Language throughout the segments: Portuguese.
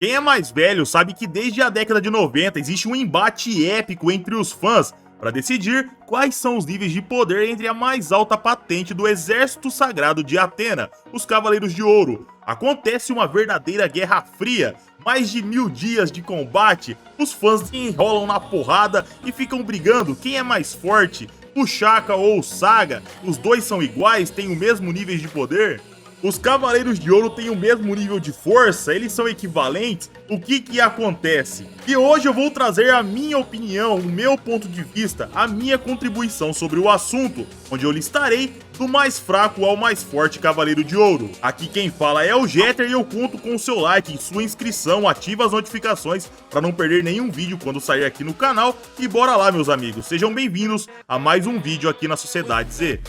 Quem é mais velho sabe que desde a década de 90 existe um embate épico entre os fãs para decidir quais são os níveis de poder entre a mais alta patente do Exército Sagrado de Atena, os Cavaleiros de Ouro. Acontece uma verdadeira guerra fria, mais de 1000 dias de combate, os fãs se enrolam na porrada e ficam brigando quem é mais forte, o Shaka ou o Saga. Os dois são iguais, têm o mesmo nível de poder? Os Cavaleiros de Ouro têm o mesmo nível de força? Eles são equivalentes? O que acontece? E hoje eu vou trazer a minha opinião, o meu ponto de vista, a minha contribuição sobre o assunto, onde eu listarei do mais fraco ao mais forte Cavaleiro de Ouro. Aqui quem fala é o Jeter e eu conto com o seu like e sua inscrição, ativa as notificações para não perder nenhum vídeo quando sair aqui no canal. E bora lá, meus amigos, sejam bem-vindos a mais um vídeo aqui na Sociedade Z.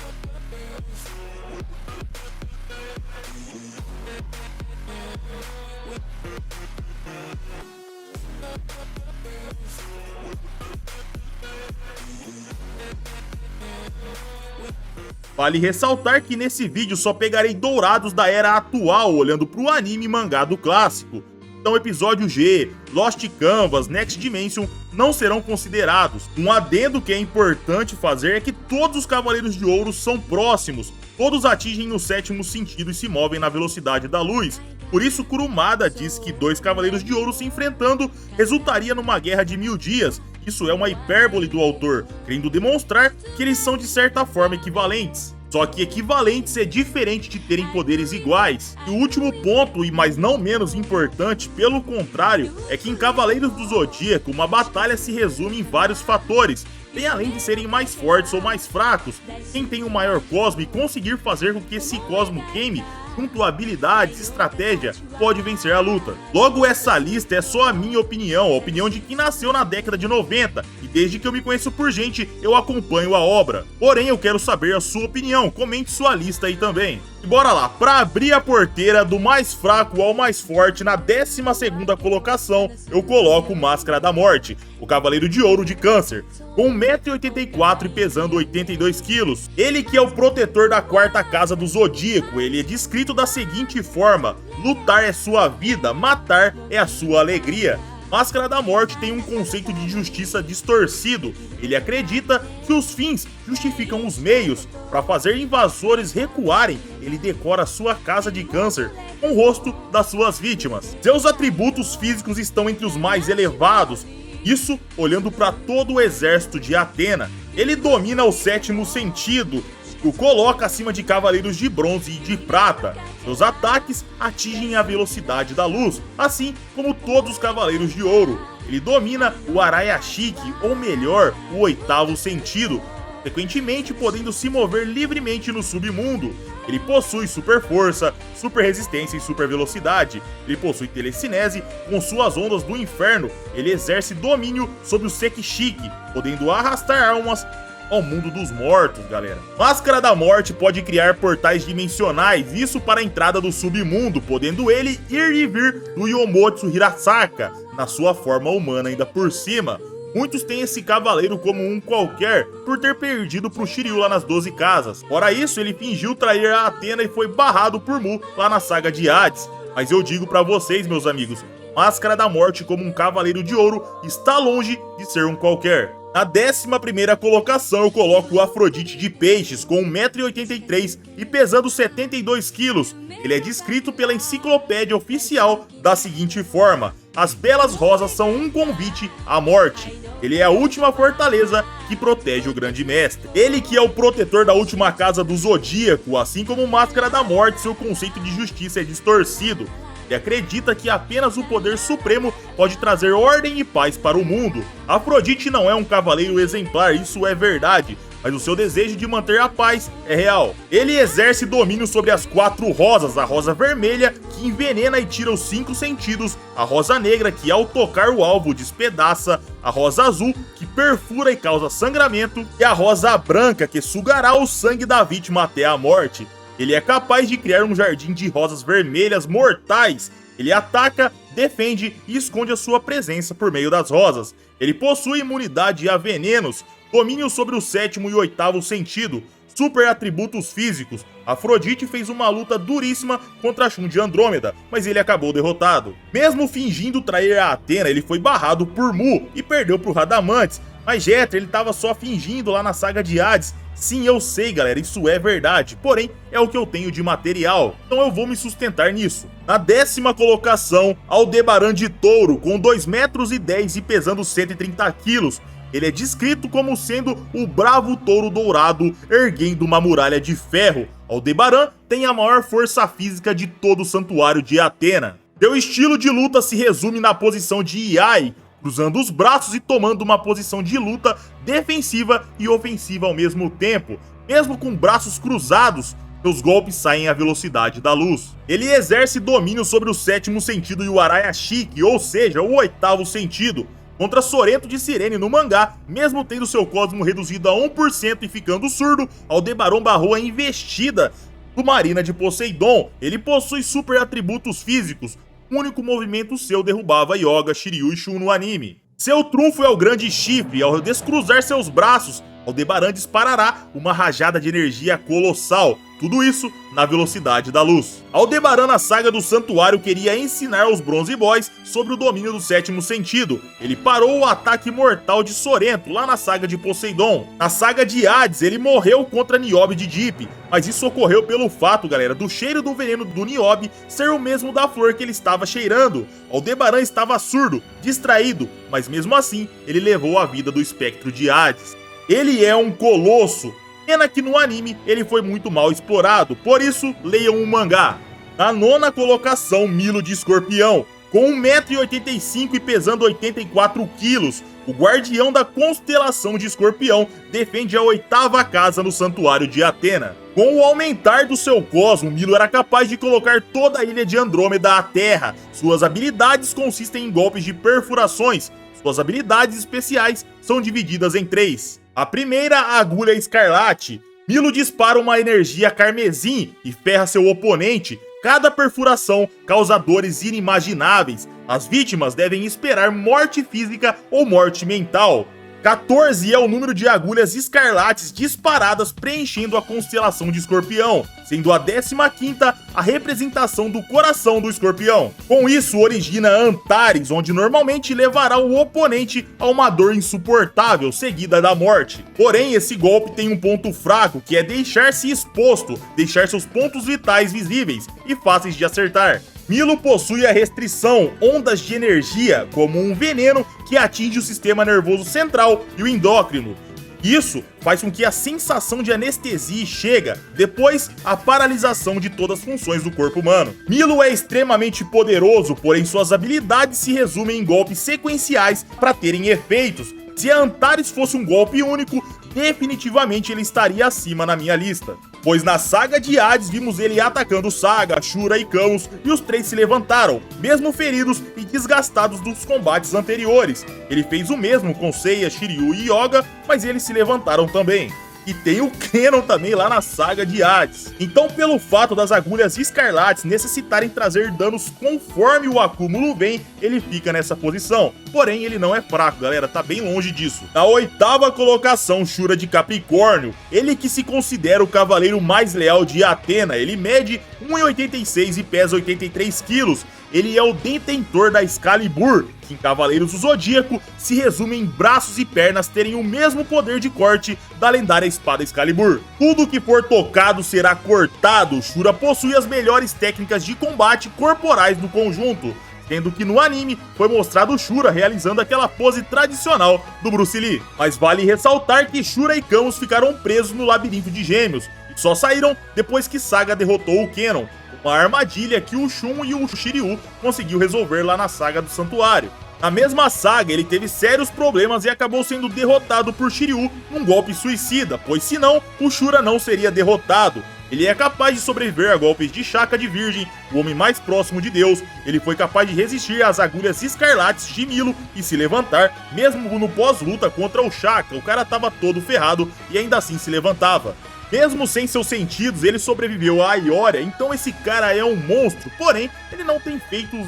Vale ressaltar que nesse vídeo só pegarei dourados da era atual, olhando pro anime e mangá do clássico. Então episódio G, Lost Canvas, Next Dimension não serão considerados. Um adendo que é importante fazer é que todos os Cavaleiros de Ouro são próximos, todos atingem o sétimo sentido e se movem na velocidade da luz. Por isso Kurumada diz que dois Cavaleiros de Ouro se enfrentando resultaria numa guerra de 1000 dias. Isso é uma hipérbole do autor, querendo demonstrar que eles são de certa forma equivalentes. Só que equivalentes é diferente de terem poderes iguais. E o último ponto, e mais não menos importante, pelo contrário, é que em Cavaleiros do Zodíaco uma batalha se resume em vários fatores. Bem além de serem mais fortes ou mais fracos, quem tem o maior cosmo e conseguir fazer com que esse cosmo queime, junto a habilidades e estratégia, pode vencer a luta. Logo, essa lista é só a minha opinião, a opinião de quem nasceu na década de 90, e desde que eu me conheço por gente, eu acompanho a obra. Porém, eu quero saber a sua opinião, comente sua lista aí também. E bora lá, para abrir a porteira do mais fraco ao mais forte, na 12ª colocação, eu coloco o Máscara da Morte, o Cavaleiro de Ouro de Câncer, com 1,84 m e pesando 82 kg. Ele que é o protetor da 4ª casa do Zodíaco, ele é descrito da seguinte forma: lutar é sua vida, matar é a sua alegria. Máscara da Morte tem um conceito de justiça distorcido. Ele acredita que os fins justificam os meios. Para fazer invasores recuarem, ele decora sua casa de câncer com o rosto das suas vítimas. Seus atributos físicos estão entre os mais elevados, isso olhando para todo o exército de Atena. Ele domina o sétimo sentido, o coloca acima de Cavaleiros de Bronze e de Prata. Seus ataques atingem a velocidade da luz, assim como todos os Cavaleiros de Ouro. Ele domina o Arayashiki, ou melhor, o 8º sentido, frequentemente podendo se mover livremente no submundo. Ele possui super força, super resistência e super velocidade. Ele possui telecinese com suas ondas do inferno. Ele exerce domínio sobre o Sekishiki, podendo arrastar almas ao mundo dos mortos, galera. Máscara da Morte pode criar portais dimensionais, isso para a entrada do submundo, podendo ele ir e vir do Yomotsu Hirasaka, na sua forma humana ainda por cima. Muitos têm esse cavaleiro como um qualquer, por ter perdido pro Shiryu lá nas 12 casas. Fora isso, ele fingiu trair a Atena e foi barrado por Mu lá na saga de Hades. Mas eu digo pra vocês, meus amigos, Máscara da Morte como um Cavaleiro de Ouro está longe de ser um qualquer. Na 11ª colocação eu coloco o Afrodite de Peixes, com 1,83 m e pesando 72 kg. Ele é descrito pela enciclopédia oficial da seguinte forma: as belas rosas são um convite à morte. Ele é a última fortaleza que protege o grande mestre. Ele que é o protetor da última casa do Zodíaco, assim como Máscara da Morte, seu conceito de justiça é distorcido. Ele acredita que apenas o poder supremo pode trazer ordem e paz para o mundo. Afrodite não é um cavaleiro exemplar, isso é verdade, mas o seu desejo de manter a paz é real. Ele exerce domínio sobre as 4 rosas: a rosa vermelha, que envenena e tira os 5 sentidos, a rosa negra, que ao tocar o alvo despedaça, a rosa azul, que perfura e causa sangramento, e a rosa branca, que sugará o sangue da vítima até a morte. Ele é capaz de criar um jardim de rosas vermelhas mortais. Ele ataca, defende e esconde a sua presença por meio das rosas. Ele possui imunidade a venenos, domínio sobre o sétimo e oitavo sentido, super atributos físicos. Afrodite fez uma luta duríssima contra Shun de Andrômeda, mas ele acabou derrotado. Mesmo fingindo trair a Athena, ele foi barrado por Mu e perdeu pro Radamantes, mas Jeter, ele tava só fingindo lá na saga de Hades. Sim, eu sei, galera, isso é verdade, porém é o que eu tenho de material, então eu vou me sustentar nisso. Na 10ª colocação, Aldebaran de Touro, com 2,10 metros e pesando 130 quilos. Ele é descrito como sendo o bravo touro dourado erguendo uma muralha de ferro. Aldebaran tem a maior força física de todo o santuário de Atena. Seu estilo de luta se resume na posição de Iai, cruzando os braços e tomando uma posição de luta defensiva e ofensiva ao mesmo tempo. Mesmo com braços cruzados, seus golpes saem à velocidade da luz. Ele exerce domínio sobre o sétimo sentido e o Arayashiki, ou seja, o oitavo sentido. Contra Sorento de Cirene no mangá, mesmo tendo seu cosmo reduzido a 1% e ficando surdo, Aldebaran barrou a investida do Marina de Poseidon. Ele possui super atributos físicos. O único movimento seu derrubava Yoga, Shiryu e Shun no anime. Seu trunfo é o grande chifre. Ao descruzar seus braços, Aldebaran disparará uma rajada de energia colossal. Tudo isso na velocidade da luz. Aldebaran, na saga do Santuário, queria ensinar aos Bronze Boys sobre o domínio do sétimo sentido. Ele parou o ataque mortal de Sorento lá na saga de Poseidon. Na saga de Hades, ele morreu contra Niobe de Deep, mas isso ocorreu pelo fato, galera, do cheiro do veneno do Niobe ser o mesmo da flor que ele estava cheirando. Aldebaran estava surdo, distraído, mas mesmo assim, ele levou a vida do espectro de Hades. Ele é um colosso. Pena que no anime ele foi muito mal explorado, por isso leiam o mangá. Na 9ª colocação, Milo de Escorpião, com 1,85 m e pesando 84 quilos, o guardião da constelação de Escorpião defende a 8ª casa no santuário de Atena. Com o aumentar do seu cosmo, Milo era capaz de colocar toda a ilha de Andrômeda à terra. Suas habilidades consistem em golpes de perfurações. Suas habilidades especiais são divididas em 3. A primeira, a Agulha Escarlate. Milo dispara uma energia carmesim e ferra seu oponente. Cada perfuração causa dores inimagináveis. As vítimas devem esperar morte física ou morte mental. 14 é o número de agulhas escarlates disparadas preenchendo a constelação de Escorpião, sendo a 15ª a representação do coração do escorpião. Com isso, origina Antares, onde normalmente levará o oponente a uma dor insuportável, seguida da morte. Porém, esse golpe tem um ponto fraco, que é deixar-se exposto, deixar seus pontos vitais visíveis e fáceis de acertar. Milo possui a restrição Ondas de Energia, como um veneno que atinge o sistema nervoso central e o endócrino. Isso faz com que a sensação de anestesia chegue, depois a paralisação de todas as funções do corpo humano. Milo é extremamente poderoso, porém suas habilidades se resumem em golpes sequenciais para terem efeitos. Se a Antares fosse um golpe único, definitivamente ele estaria acima na minha lista. Pois na saga de Hades vimos ele atacando Saga, Shura e Camus e os 3 se levantaram, mesmo feridos e desgastados dos combates anteriores. Ele fez o mesmo com Seiya, Shiryu e Yoga, mas eles se levantaram também. E tem o Kenon também lá na saga de Hades. Então, pelo fato das agulhas escarlates necessitarem trazer danos conforme o acúmulo vem, ele fica nessa posição. Porém, ele não é fraco, galera, tá bem longe disso. Na 8ª colocação, Shura de Capricórnio, ele que se considera o cavaleiro mais leal de Atena. Ele mede 1,86 m e pesa 83 quilos. Ele é o detentor da Excalibur, que em Cavaleiros do Zodíaco se resume em braços e pernas terem o mesmo poder de corte da lendária espada Excalibur. Tudo que for tocado será cortado. Shura possui as melhores técnicas de combate corporais do conjunto, sendo que no anime foi mostrado Shura realizando aquela pose tradicional do Bruce Lee. Mas vale ressaltar que Shura e Camus ficaram presos no labirinto de Gêmeos, e só saíram depois que Saga derrotou o Kenon, uma armadilha que o Shun e o Shiryu conseguiu resolver lá na saga do Santuário. Na mesma saga, ele teve sérios problemas e acabou sendo derrotado por Shiryu num golpe suicida, pois senão o Shura não seria derrotado. Ele é capaz de sobreviver a golpes de Shaka de Virgem, o homem mais próximo de Deus. Ele foi capaz de resistir às agulhas escarlates de Milo e se levantar, mesmo no pós-luta contra o Shaka. O cara tava todo ferrado e ainda assim se levantava. Mesmo sem seus sentidos, ele sobreviveu a Ioria, então esse cara é um monstro, porém, ele não tem feitos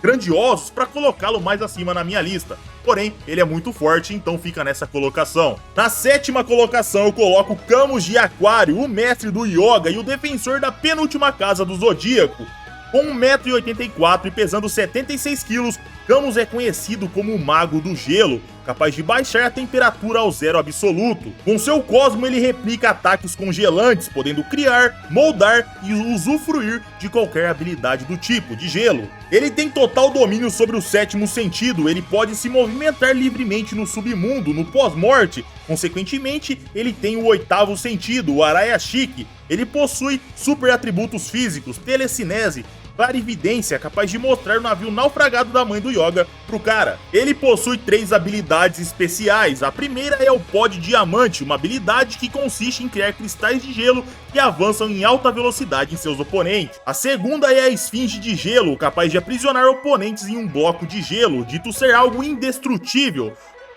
grandiosos para colocá-lo mais acima na minha lista. porém ele é muito forte, então fica nessa colocação. Na sétima colocação eu coloco Camus de Aquário, o mestre do Yoga e o defensor da penúltima casa do Zodíaco. Com 1,84 m e pesando 76 kg, Camus é conhecido como o Mago do Gelo, capaz de baixar a temperatura ao zero absoluto. Com seu Cosmo ele replica ataques congelantes, podendo criar, moldar e usufruir de qualquer habilidade do tipo de gelo. Ele tem total domínio sobre o sétimo sentido, ele pode se movimentar livremente no submundo, no pós-morte. Consequentemente, ele tem o oitavo sentido, o Araya-Shiki. Ele possui super atributos físicos, telecinese, clarividência, capaz de mostrar o navio naufragado da mãe do Yoga pro cara. Ele possui 3 habilidades especiais. A primeira é o Pó de Diamante, uma habilidade que consiste em criar cristais de gelo que avançam em alta velocidade em seus oponentes. A segunda é a Esfinge de Gelo, capaz de aprisionar oponentes em um bloco de gelo, dito ser algo indestrutível.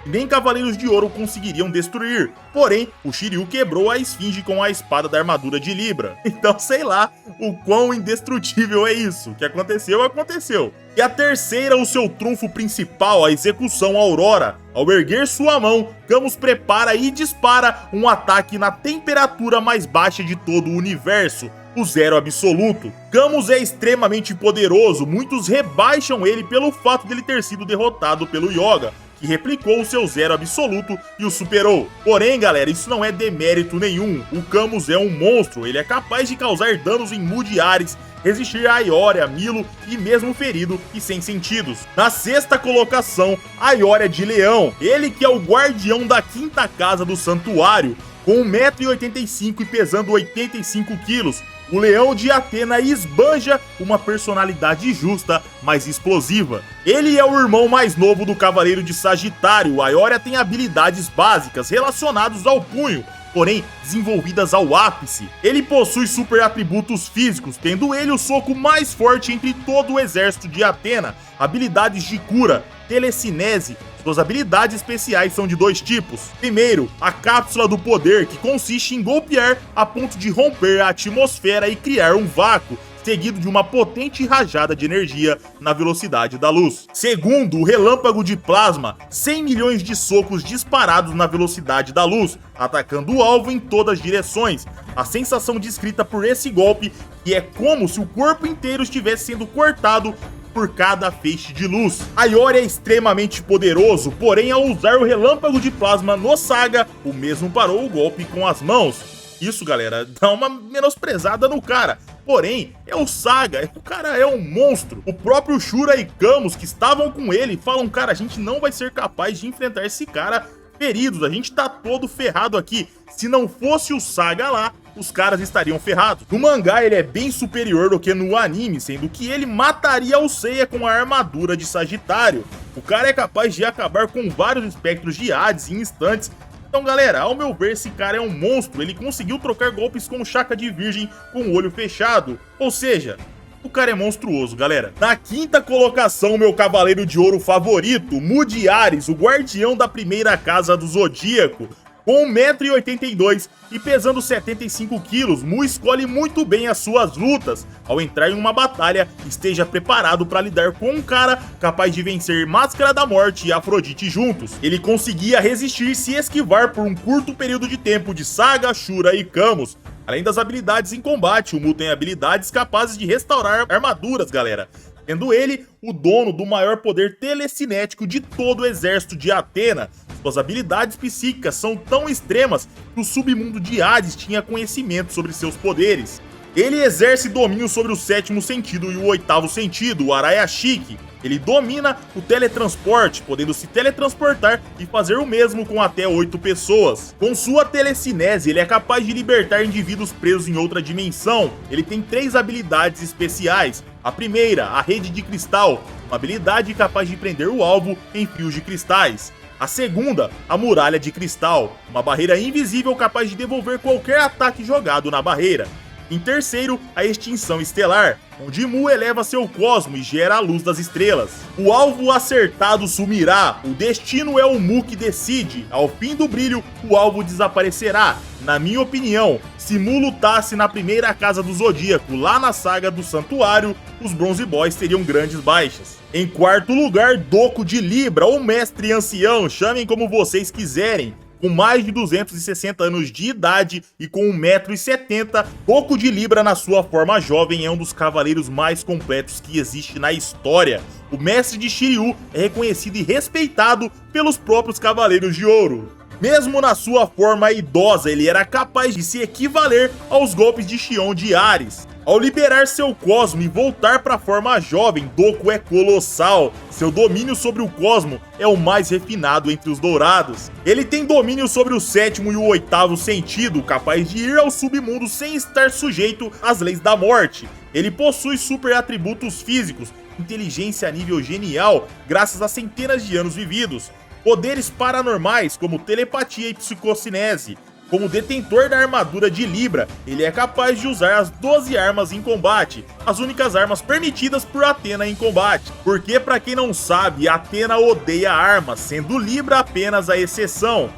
Nem Cavaleiros de Ouro conseguiriam destruir. Porém, o Shiryu quebrou a esfinge com a espada da armadura de Libra. Então sei lá o quão indestrutível é isso. O que aconteceu, aconteceu. E a terceira, o seu trunfo principal, a execução Aurora. Ao erguer sua mão, Camus prepara e dispara um ataque na temperatura mais baixa de todo o universo, o zero absoluto. Camus é extremamente poderoso, muitos rebaixam ele pelo fato dele ter sido derrotado pelo Yoga, que replicou o seu zero absoluto e o superou. Porém, galera, isso não é demérito nenhum. O Camus é um monstro, ele é capaz de causar danos em Mudiares, resistir a Ioria, Milo e mesmo ferido e sem sentidos. Na sexta colocação, a Ioria de Leão, ele que é o guardião da quinta casa do santuário, com 1,85 m e pesando 85 kg. O Leão de Atena esbanja uma personalidade justa, mas explosiva. Ele é o irmão mais novo do Cavaleiro de Sagitário. A Ioria tem habilidades básicas relacionadas ao punho, porém desenvolvidas ao ápice. Ele possui super atributos físicos, tendo ele o soco mais forte entre todo o exército de Atena, habilidades de cura, telecinese. Suas habilidades especiais são de 2 tipos. Primeiro, a Cápsula do Poder, que consiste em golpear a ponto de romper a atmosfera e criar um vácuo, seguido de uma potente rajada de energia na velocidade da luz. Segundo, o Relâmpago de Plasma, 100 milhões de socos disparados na velocidade da luz, atacando o alvo em todas as direções. A sensação descrita por esse golpe, que é como se o corpo inteiro estivesse sendo cortado por cada feixe de luz. A Ioria é extremamente poderoso, porém ao usar o Relâmpago de Plasma no Saga, o mesmo parou o golpe com as mãos. Isso, galera, dá uma menosprezada no cara. Porém, é o Saga, o cara é um monstro. O próprio Shura e Camus, que estavam com ele, falam, cara, a gente não vai ser capaz de enfrentar esse cara feridos, a gente tá todo ferrado aqui. Se não fosse o Saga lá, os caras estariam ferrados. No mangá ele é bem superior do que no anime, sendo que ele mataria o Seiya com a armadura de Sagitário. O cara é capaz de acabar com vários espectros de Hades em instantes. Então galera, ao meu ver esse cara é um monstro, ele conseguiu trocar golpes com Chakra de Virgem com o olho fechado. Ou seja, o cara é monstruoso, galera. Na quinta colocação, meu Cavaleiro de Ouro favorito, Mudiares, o guardião da primeira casa do Zodíaco. Com 1,82 m e pesando 75 kg, Mu escolhe muito bem as suas lutas. Ao entrar em uma batalha, esteja preparado para lidar com um cara capaz de vencer Máscara da Morte e Afrodite juntos. Ele conseguia resistir e se esquivar por um curto período de tempo de Saga, Shura e Camus. Além das habilidades em combate, o Mu tem habilidades capazes de restaurar armaduras, galera. Sendo ele o dono do maior poder telecinético de todo o exército de Atena. Suas habilidades psíquicas são tão extremas que o submundo de Hades tinha conhecimento sobre seus poderes. Ele exerce domínio sobre o sétimo sentido e o oitavo sentido, o Araya-Shiki. Ele domina o teletransporte, podendo se teletransportar e fazer o mesmo com até 8 pessoas. Com sua telecinese, ele é capaz de libertar indivíduos presos em outra dimensão. Ele tem 3 habilidades especiais. A primeira, a Rede de Cristal, uma habilidade capaz de prender o alvo em fios de cristais. A segunda, a Muralha de Cristal, uma barreira invisível capaz de devolver qualquer ataque jogado na barreira. Em terceiro, a Extinção Estelar, onde Mu eleva seu cosmo e gera a luz das estrelas. O alvo acertado sumirá, o destino é o Mu que decide, ao fim do brilho o alvo desaparecerá. Na minha opinião, se Mu lutasse na primeira casa do Zodíaco, lá na saga do Santuário, os Bronze Boys teriam grandes baixas. Em quarto lugar, Doko de Libra, ou Mestre Ancião, chamem como vocês quiserem. Com mais de 260 anos de idade e com 1,70 m, Doko de Libra na sua forma jovem é um dos cavaleiros mais completos que existe na história. O mestre de Shiryu é reconhecido e respeitado pelos próprios Cavaleiros de Ouro. Mesmo na sua forma idosa, ele era capaz de se equivaler aos golpes de Xion de Ares. Ao liberar seu cosmo e voltar para a forma jovem, Doko é colossal. Seu domínio sobre o cosmo é o mais refinado entre os dourados. Ele tem domínio sobre o sétimo e o oitavo sentido, capaz de ir ao submundo sem estar sujeito às leis da morte. Ele possui super atributos físicos, inteligência a nível genial, graças a centenas de anos vividos. Poderes paranormais como telepatia e psicocinese. Como detentor da armadura de Libra, ele é capaz de usar as 12 armas em combate, as únicas armas permitidas por Athena em combate. Porque, pra quem não sabe, Athena odeia armas, sendo Libra apenas a exceção.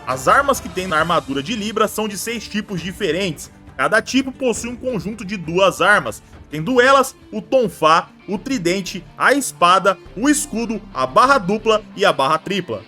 As armas que tem na armadura de Libra são de 6 tipos diferentes. Cada tipo possui um conjunto de 2 armas, tendo elas o tonfá, o tridente, a espada, o escudo, a barra dupla e a barra tripla.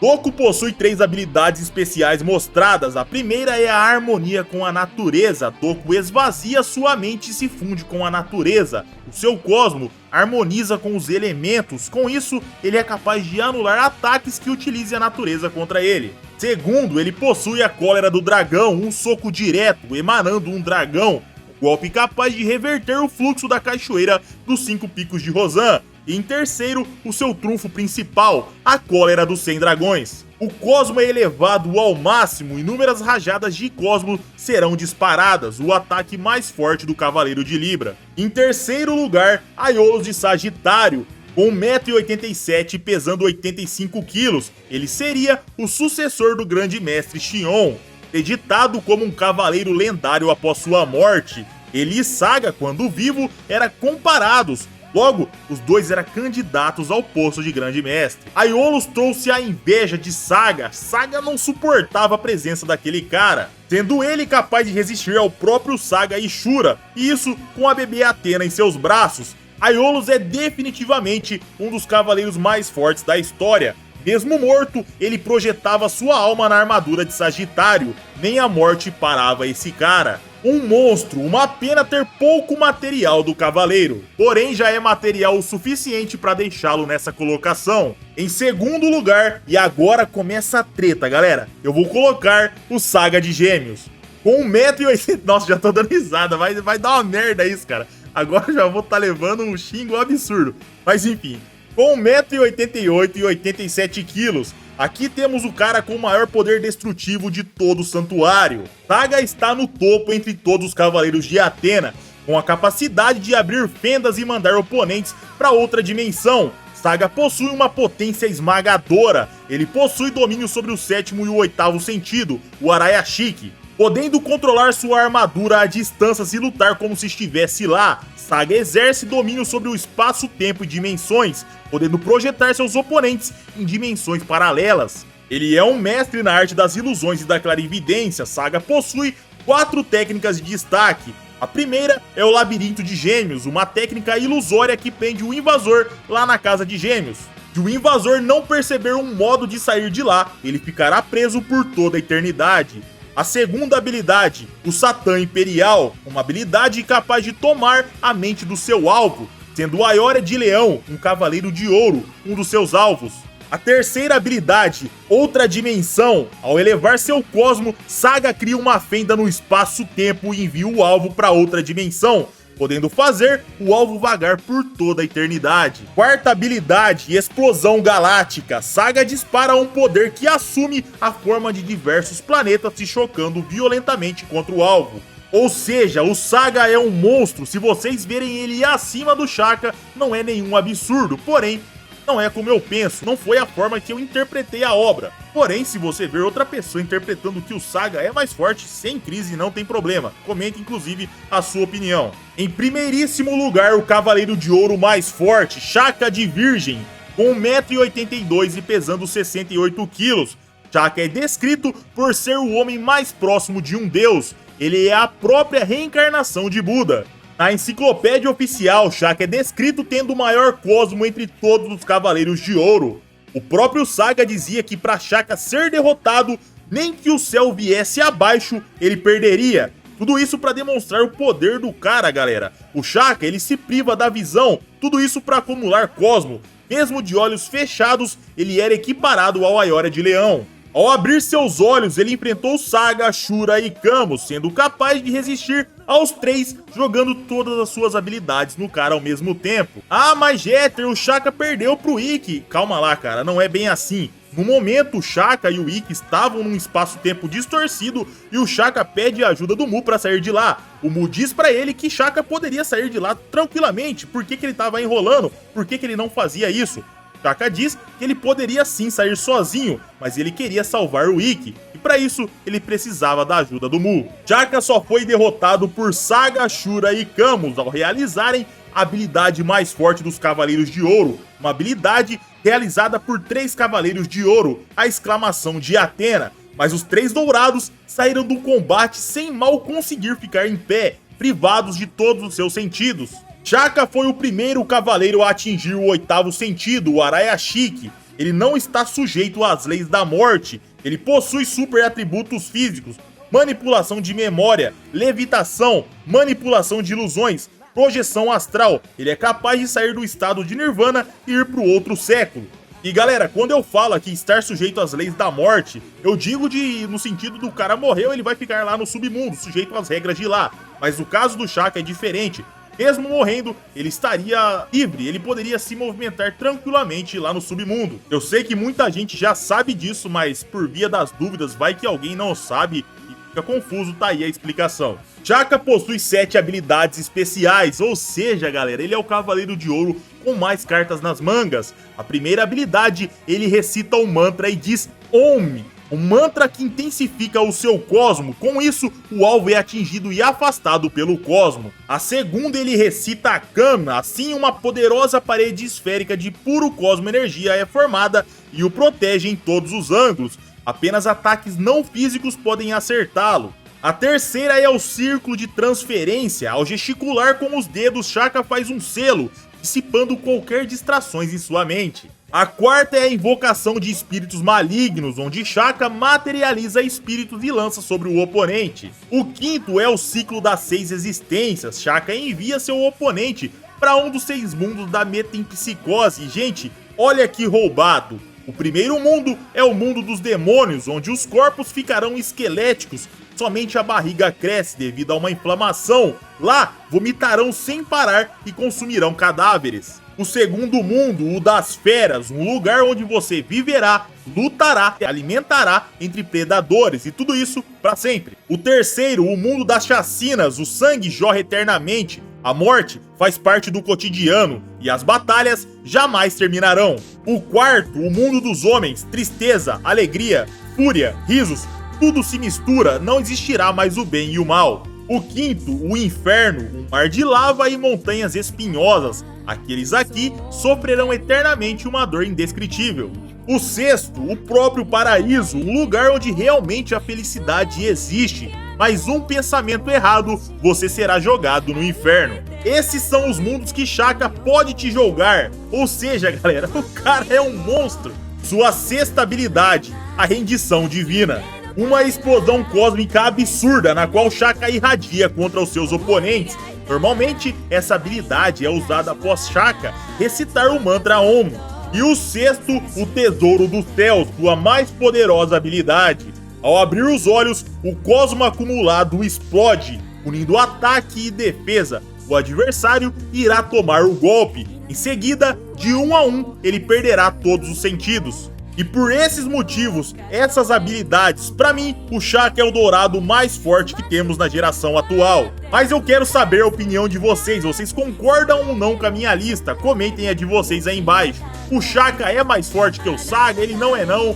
Doko possui 3 habilidades especiais mostradas. A primeira é a harmonia com a natureza. Doko esvazia sua mente e se funde com a natureza. O seu cosmo harmoniza com os elementos. Com isso, ele é capaz de anular ataques que utilize a natureza contra ele. Segundo, ele possui a cólera do dragão, um soco direto emanando um dragão. Golpe capaz de reverter o fluxo da cachoeira dos 5 picos de Rozan. E em terceiro, o seu trunfo principal, a cólera dos 100 dragões. O cosmo é elevado ao máximo, inúmeras rajadas de cosmo serão disparadas, o ataque mais forte do Cavaleiro de Libra. Em terceiro lugar, Aiolos de Sagitário, com 1,87 m e pesando 85 kg. Ele seria o sucessor do grande mestre Xion, acreditado como um cavaleiro lendário após sua morte. Ele e Saga, quando vivo, eram comparados. Logo, os dois eram candidatos ao posto de grande mestre. Aiolos trouxe a inveja de Saga. Saga não suportava a presença daquele cara, sendo ele capaz de resistir ao próprio Saga e Shura, e isso com a bebê Athena em seus braços. Aiolos é definitivamente um dos cavaleiros mais fortes da história. Mesmo morto, ele projetava sua alma na armadura de Sagitário. Nem a morte parava esse cara. Um monstro, uma pena ter pouco material do cavaleiro, porém já é material o suficiente para deixá-lo nessa colocação. Em segundo lugar, e agora começa a treta, galera, eu vou colocar o Saga de Gêmeos. Com 1,80 m, nossa, já tô dando risada, vai dar uma merda isso, cara. Agora já vou estar levando um xingo absurdo, mas enfim. Com 1,88 m e 87 kg, aqui temos o cara com o maior poder destrutivo de todo o santuário. Saga está no topo entre todos os cavaleiros de Athena, com a capacidade de abrir fendas e mandar oponentes para outra dimensão. Saga possui uma potência esmagadora, ele possui domínio sobre o sétimo e o oitavo sentido, o Arayashiki, podendo controlar sua armadura a distâncias e lutar como se estivesse lá. Saga exerce domínio sobre o espaço-tempo e dimensões, podendo projetar seus oponentes em dimensões paralelas. Ele é um mestre na arte das ilusões e da clarividência. Saga possui 4 técnicas de destaque. A primeira é o Labirinto de Gêmeos, uma técnica ilusória que prende o invasor lá na casa de Gêmeos. Se o invasor não perceber um modo de sair de lá, ele ficará preso por toda a eternidade. A segunda habilidade, o Satã Imperial, uma habilidade capaz de tomar a mente do seu alvo, sendo o Aioria de Leão, um cavaleiro de ouro, um dos seus alvos. A terceira habilidade, Outra Dimensão, ao elevar seu cosmo, Saga cria uma fenda no espaço-tempo e envia o alvo para outra dimensão, podendo fazer o alvo vagar por toda a eternidade. Quarta habilidade, Explosão Galáctica. Saga dispara um poder que assume a forma de diversos planetas se chocando violentamente contra o alvo. Ou seja, o Saga é um monstro. Se vocês verem ele acima do Shaka, não é nenhum absurdo, porém, não é como eu penso, não foi a forma que eu interpretei a obra. Porém, se você ver outra pessoa interpretando que o Saga é mais forte, sem crise, não tem problema. Comente, inclusive, a sua opinião. Em primeiríssimo lugar, o Cavaleiro de Ouro mais forte, Shaka de Virgem, com 1,82 m e pesando 68 kg. Shaka é descrito por ser o homem mais próximo de um deus. Ele é a própria reencarnação de Buda. Na enciclopédia oficial, Shaka é descrito tendo o maior cosmo entre todos os Cavaleiros de Ouro. O próprio Saga dizia que para Shaka ser derrotado, nem que o céu viesse abaixo, ele perderia. Tudo isso para demonstrar o poder do cara, galera. O Shaka, ele se priva da visão, tudo isso para acumular cosmo. Mesmo de olhos fechados, ele era equiparado ao Ayora de Leão. Ao abrir seus olhos, ele enfrentou Saga, Shura e Kamo, sendo capaz de resistir aos três, jogando todas as suas habilidades no cara ao mesmo tempo. Ah, mas Jeter, o Shaka perdeu pro Ikki. Calma lá, cara, não é bem assim. No momento, o Shaka e o Ikki estavam num espaço-tempo distorcido e o Shaka pede a ajuda do Mu pra sair de lá. O Mu diz pra ele que Shaka poderia sair de lá tranquilamente, por que ele tava enrolando, por que ele não fazia isso. Shaka diz que ele poderia sim sair sozinho, mas ele queria salvar o Ikki, e para isso ele precisava da ajuda do Mu. Shaka só foi derrotado por Saga, Shura e Camus ao realizarem a habilidade mais forte dos Cavaleiros de Ouro, uma habilidade realizada por 3 Cavaleiros de Ouro, a exclamação de Athena, mas os 3 dourados saíram do combate sem mal conseguir ficar em pé, privados de todos os seus sentidos. Shaka foi o primeiro cavaleiro a atingir o 8º sentido, o Arayashiki. Ele não está sujeito às leis da morte, ele possui super atributos físicos, manipulação de memória, levitação, manipulação de ilusões, projeção astral. Ele é capaz de sair do estado de Nirvana e ir para o outro século. E galera, quando eu falo aqui estar sujeito às leis da morte, eu digo no sentido do cara morreu, ele vai ficar lá no submundo, sujeito às regras de lá. Mas o caso do Shaka é diferente. Mesmo morrendo, ele estaria livre, ele poderia se movimentar tranquilamente lá no submundo. Eu sei que muita gente já sabe disso, mas por via das dúvidas, vai que alguém não sabe e fica confuso, tá aí a explicação. Shaka possui 7 habilidades especiais, ou seja, galera, ele é o Cavaleiro de Ouro com mais cartas nas mangas. A primeira habilidade, ele recita o mantra e diz Om, um mantra que intensifica o seu cosmo, com isso o alvo é atingido e afastado pelo cosmo. A segunda, ele recita a Kama, assim uma poderosa parede esférica de puro cosmo energia é formada e o protege em todos os ângulos, apenas ataques não físicos podem acertá-lo. A terceira é o círculo de transferência, ao gesticular com os dedos Shaka faz um selo, dissipando qualquer distrações em sua mente. A quarta é a invocação de espíritos malignos, onde Shaka materializa espíritos e lança sobre o oponente. O quinto é o ciclo das 6 existências, Shaka envia seu oponente para um dos 6 mundos da metempsicose. Gente, olha que roubado! O primeiro mundo é o mundo dos demônios, onde os corpos ficarão esqueléticos, somente a barriga cresce devido a uma inflamação. Lá, vomitarão sem parar e consumirão cadáveres. O segundo mundo, o das feras, um lugar onde você viverá, lutará, alimentará entre predadores e tudo isso para sempre. O terceiro, o mundo das chacinas, o sangue jorra eternamente, a morte faz parte do cotidiano e as batalhas jamais terminarão. O quarto, o mundo dos homens, tristeza, alegria, fúria, risos, tudo se mistura, não existirá mais o bem e o mal. O quinto, o inferno, um mar de lava e montanhas espinhosas. Aqueles aqui sofrerão eternamente uma dor indescritível. O sexto, o próprio paraíso, um lugar onde realmente a felicidade existe. Mas um pensamento errado, você será jogado no inferno. Esses são os mundos que Shaka pode te jogar. Ou seja, galera, o cara é um monstro. Sua sexta habilidade, a rendição divina. Uma explosão cósmica absurda na qual Shaka irradia contra os seus oponentes. Normalmente, essa habilidade é usada após Shaka recitar o mantra Om. E o sexto, o Tesouro dos Céus, sua mais poderosa habilidade. Ao abrir os olhos, o cosmo acumulado explode, unindo ataque e defesa. O adversário irá tomar o golpe. Em seguida, de 1 a 1, ele perderá todos os sentidos. E por esses motivos, essas habilidades, pra mim, o Shaka é o dourado mais forte que temos na geração atual. Mas eu quero saber a opinião de vocês, vocês concordam ou não com a minha lista? Comentem a de vocês aí embaixo. O Shaka é mais forte que o Saga? Ele não é não?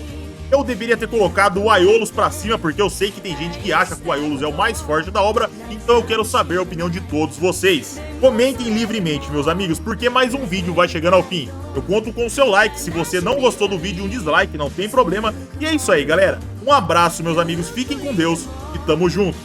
Eu deveria ter colocado o Aiolos pra cima, porque eu sei que tem gente que acha que o Aiolos é o mais forte da obra, então eu quero saber a opinião de todos vocês. Comentem livremente, meus amigos, porque mais um vídeo vai chegando ao fim. Eu conto com o seu like, se você não gostou do vídeo, um dislike, não tem problema. E é isso aí, galera. Um abraço, meus amigos, fiquem com Deus e tamo junto.